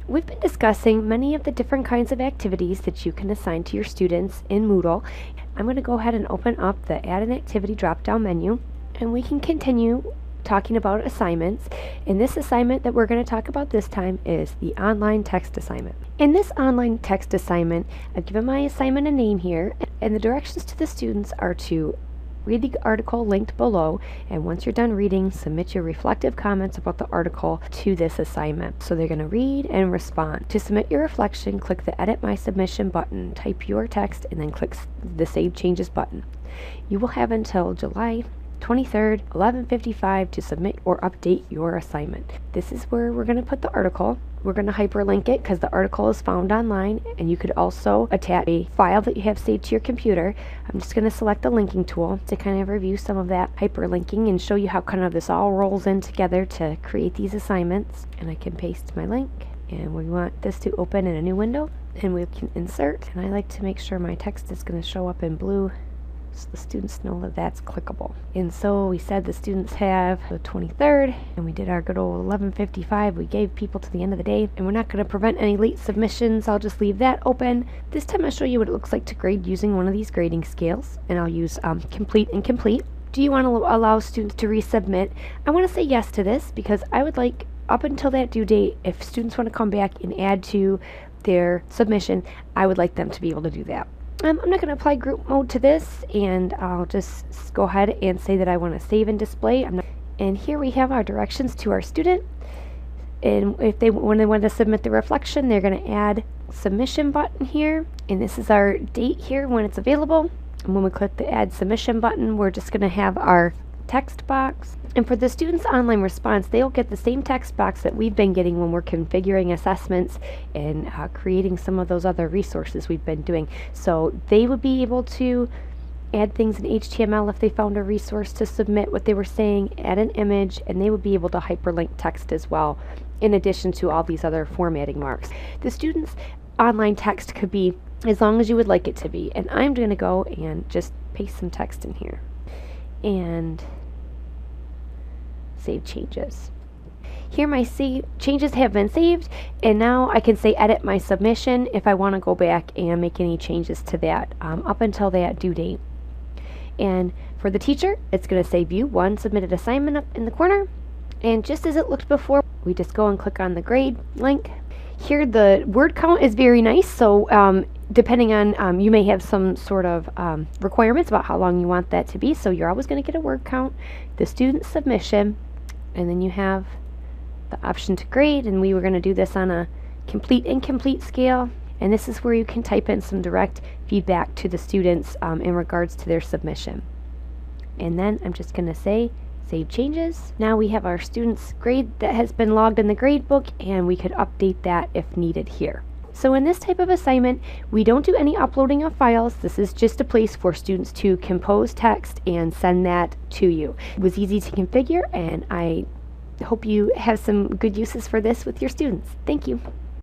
We've been discussing many of the different kinds of activities that you can assign to your students in Moodle. I'm going to go ahead and open up the Add an Activity drop-down menu, and we can continue talking about assignments. And this assignment that we're going to talk about this time is the online text assignment. In this online text assignment, I've given my assignment a name here, and the directions to the students are to read the article linked below, and once you're done reading, submit your reflective comments about the article to this assignment. So they're going to read and respond. To submit your reflection, click the Edit My Submission button, type your text, and then click the Save Changes button. You will have until July 23rd, 11:55 to submit or update your assignment. This is where we're going to put the article. We're going to hyperlink it because the article is found online, and you could also attach a file that you have saved to your computer. I'm just going to select the linking tool to kind of review some of that hyperlinking and show you how kind of this all rolls in together to create these assignments. And I can paste my link, and we want this to open in a new window, and we can insert, and I like to make sure my text is going to show up in blue so the students know that that's clickable. And so we said the students have the 23rd, and we did our good old 11:55. We gave people to the end of the day, and we're not going to prevent any late submissions. I'll just leave that open. This time I'll show you what it looks like to grade using one of these grading scales, and I'll use complete and complete. Do you want to allow students to resubmit? I want to say yes to this because I would like, up until that due date, if students want to come back and add to their submission, I would like them to be able to do that. I'm not going to apply group mode to this, and I'll just go ahead and say that I want to save and display. And here we have our directions to our student. And when they want to submit the reflection, they're going to add submission button here. And this is our date here when it's available. And when we click the add submission button, we're just going to have our text box. And for the students' online response, they'll get the same text box that we've been getting when we're configuring assessments and creating some of those other resources we've been doing. So they would be able to add things in HTML if they found a resource to submit what they were saying, add an image, and they would be able to hyperlink text as well, in addition to all these other formatting marks. The students' online text could be as long as you would like it to be. And I'm going to go and just paste some text in here and save changes. Here my changes have been saved, and now I can say edit my submission if I want to go back and make any changes to that up until that due date. And for the teacher, it's going to say view one submitted assignment up in the corner, and just as it looked before, we just go and click on the grade link. Here the word count is very nice, so depending on, you may have some sort of requirements about how long you want that to be, so you're always going to get a word count, the student submission, and then you have the option to grade, and we were going to do this on a complete incomplete scale, and this is where you can type in some direct feedback to the students in regards to their submission. And then I'm just going to say save changes. Now we have our students' grade that has been logged in the grade book, and we could update that if needed here. So in this type of assignment, we don't do any uploading of files. This is just a place for students to compose text and send that to you. It was easy to configure, and I hope you have some good uses for this with your students. Thank you.